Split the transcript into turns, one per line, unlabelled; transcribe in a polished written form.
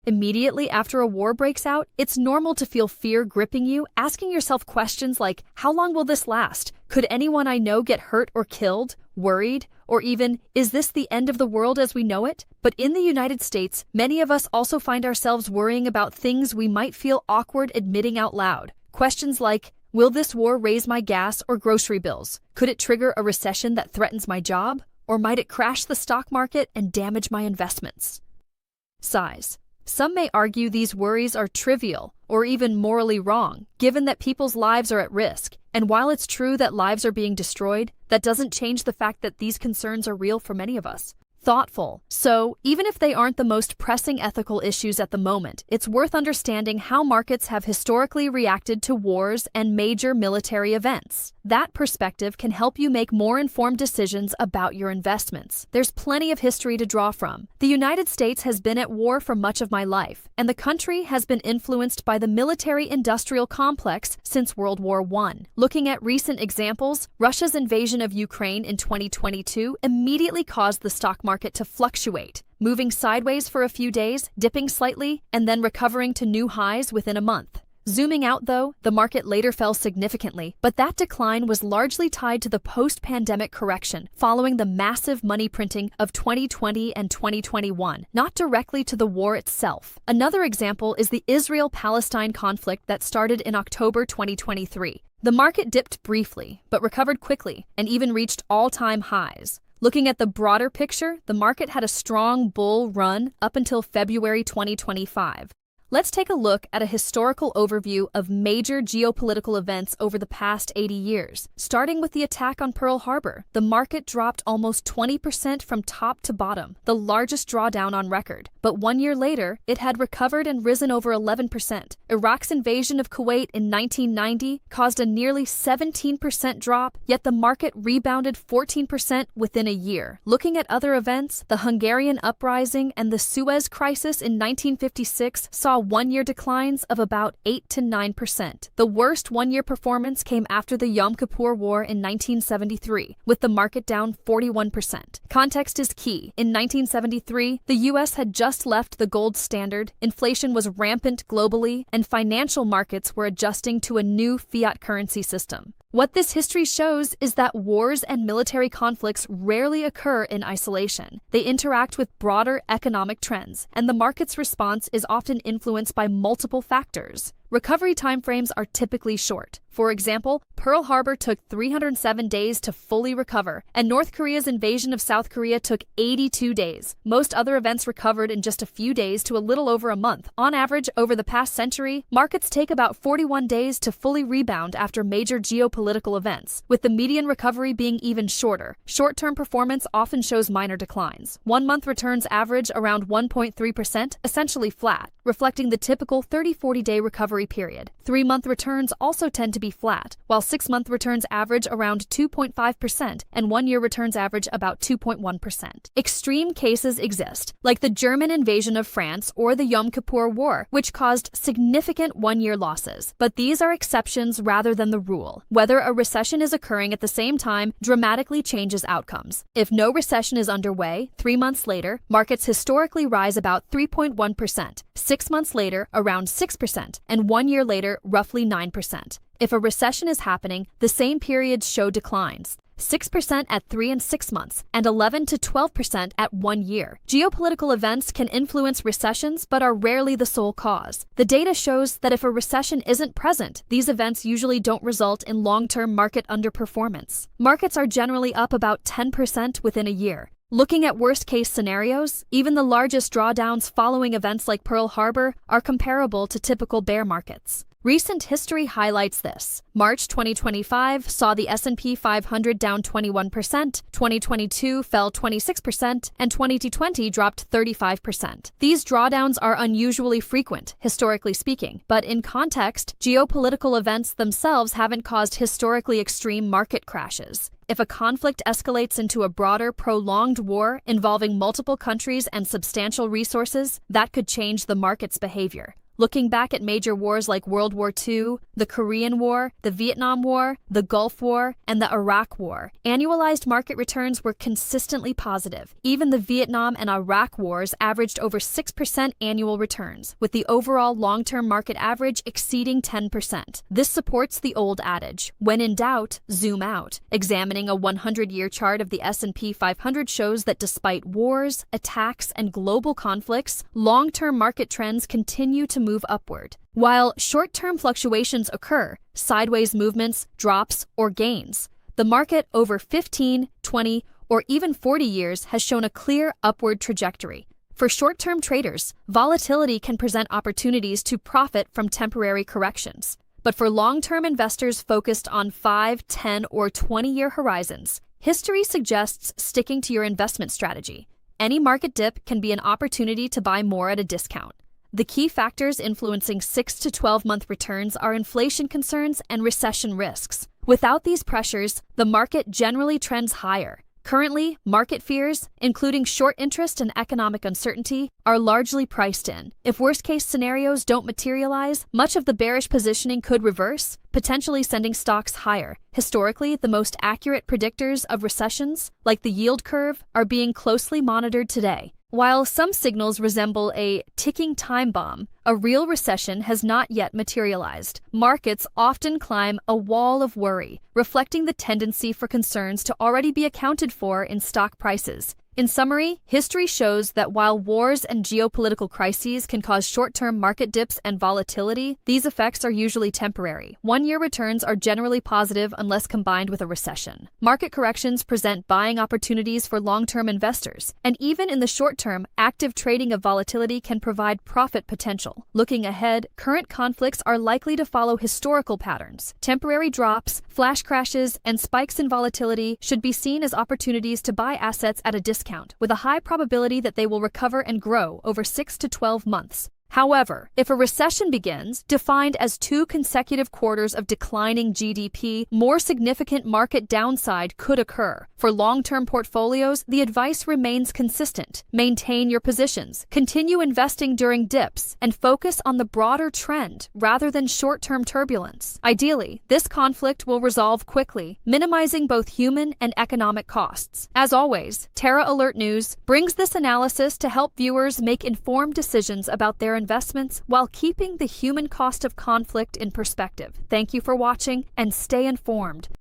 Immediately after a war breaks out, it's normal to feel fear gripping you, asking yourself questions like, how long will this last? Could anyone I know get hurt or killed? Worried? Or even, is this the end of the world as we know it? But in the United States, many of us also find ourselves worrying about things we might feel awkward admitting out loud. Questions like, will this war raise my gas or grocery bills? Could it trigger a recession that threatens my job? Or might it crash the stock market and damage my investments? Size. Some may argue these worries are trivial or even morally wrong, given that people's lives are at risk. And while it's true that lives are being destroyed, that doesn't change the fact that these concerns are real for many of us. Thoughtful. So, even if they aren't the most pressing ethical issues at the moment, it's worth understanding how markets have historically reacted to wars and major military events. That perspective can help you make more informed decisions about your investments. There's plenty of history to draw from. The United States has been at war for much of my life, and the country has been influenced by the military-industrial complex since World War I. Looking at recent examples, Russia's invasion of Ukraine in 2022 immediately caused the stock market to fluctuate, moving sideways for a few days, dipping slightly, and then recovering to new highs within a month. Zooming out, though, the market later fell significantly, but that decline was largely tied to the post-pandemic correction following the massive money printing of 2020 and 2021, not directly to the war itself. Another example is the Israel-Palestine conflict that started in October 2023. The market dipped briefly, but recovered quickly and even reached all-time highs. Looking at the broader picture, the market had a strong bull run up until February 2025. Let's take a look at a historical overview of major geopolitical events over the past 80 years. Starting with the attack on Pearl Harbor, the market dropped almost 20% from top to bottom, the largest drawdown on record. But 1 year later, it had recovered and risen over 11%. Iraq's invasion of Kuwait in 1990 caused a nearly 17% drop, yet the market rebounded 14% within a year. Looking at other events, the Hungarian uprising and the Suez Crisis in 1956 saw 1 year declines of about 8 to 9%. The worst 1 year performance came after the Yom Kippur War in 1973, with the market down 41%. Context is key. In 1973, the US had just left the gold standard, inflation was rampant globally, and financial markets were adjusting to a new fiat currency system. What this history shows is that wars and military conflicts rarely occur in isolation. They interact with broader economic trends, and the market's response is often influenced by multiple factors. Recovery timeframes are typically short. For example, Pearl Harbor took 307 days to fully recover, and North Korea's invasion of South Korea took 82 days. Most other events recovered in just a few days to a little over a month. On average, over the past century, markets take about 41 days to fully rebound after major geopolitical events, with the median recovery being even shorter. Short-term performance often shows minor declines. 1 month returns average around 1.3%, essentially flat, reflecting the typical 30-40 day recovery period. 3-month returns also tend to be flat, while 6-month returns average around 2.5% and 1 year returns average about 2.1%. Extreme cases exist, like the German invasion of France or the Yom Kippur War, which caused significant 1 year losses. But these are exceptions rather than the rule. Whether a recession is occurring at the same time dramatically changes outcomes. If no recession is underway, 3 months later, markets historically rise about 3.1%, 6 months later around 6%, and 1 year later roughly 9%. If a recession is happening, the same periods show declines. 6% at 3 and 6 months, and 11 to 12% at 1 year. Geopolitical events can influence recessions but are rarely the sole cause. The data shows that if a recession isn't present, these events usually don't result in long-term market underperformance. Markets are generally up about 10% within a year. Looking at worst-case scenarios, even the largest drawdowns following events like Pearl Harbor are comparable to typical bear markets. Recent history highlights this. March 2025 saw the S&P 500 down 21%, 2022 fell 26%, and 2020 dropped 35%. These drawdowns are unusually frequent, historically speaking, but in context, geopolitical events themselves haven't caused historically extreme market crashes. If a conflict escalates into a broader, prolonged war involving multiple countries and substantial resources, that could change the market's behavior. Looking back at major wars like World War II, the Korean War, the Vietnam War, the Gulf War, and the Iraq War, annualized market returns were consistently positive. Even the Vietnam and Iraq wars averaged over 6% annual returns, with the overall long-term market average exceeding 10%. This supports the old adage, when in doubt, zoom out. Examining a 100-year chart of the S&P 500 shows that despite wars, attacks, and global conflicts, long-term market trends continue to move upward. While short-term fluctuations occur, sideways movements, drops, or gains, the market over 15, 20, or even 40 years has shown a clear upward trajectory. For short-term traders, volatility can present opportunities to profit from temporary corrections. But for long-term investors focused on 5, 10, or 20-year horizons, history suggests sticking to your investment strategy. Any market dip can be an opportunity to buy more at a discount. The key factors influencing 6 to 12-month returns are inflation concerns and recession risks. Without these pressures, the market generally trends higher. Currently, market fears, including short interest and economic uncertainty, are largely priced in. If worst-case scenarios don't materialize, much of the bearish positioning could reverse, potentially sending stocks higher. Historically, the most accurate predictors of recessions, like the yield curve, are being closely monitored today. While some signals resemble a ticking time bomb, a real recession has not yet materialized. Markets often climb a wall of worry, reflecting the tendency for concerns to already be accounted for in stock prices. In summary, history shows that while wars and geopolitical crises can cause short-term market dips and volatility, these effects are usually temporary. One-year returns are generally positive unless combined with a recession. Market corrections present buying opportunities for long-term investors, and even in the short term, active trading of volatility can provide profit potential. Looking ahead, current conflicts are likely to follow historical patterns. Temporary drops, flash crashes, and spikes in volatility should be seen as opportunities to buy assets at a discount, with a high probability that they will recover and grow over 6 to 12 months. However, if a recession begins, defined as 2 consecutive quarters of declining GDP, more significant market downside could occur. For long-term portfolios, the advice remains consistent. Maintain your positions, continue investing during dips, and focus on the broader trend rather than short-term turbulence. Ideally, this conflict will resolve quickly, minimizing both human and economic costs. As always, Terra Alert News brings this analysis to help viewers make informed decisions about their investments while keeping the human cost of conflict in perspective. Thank you for watching, and stay informed.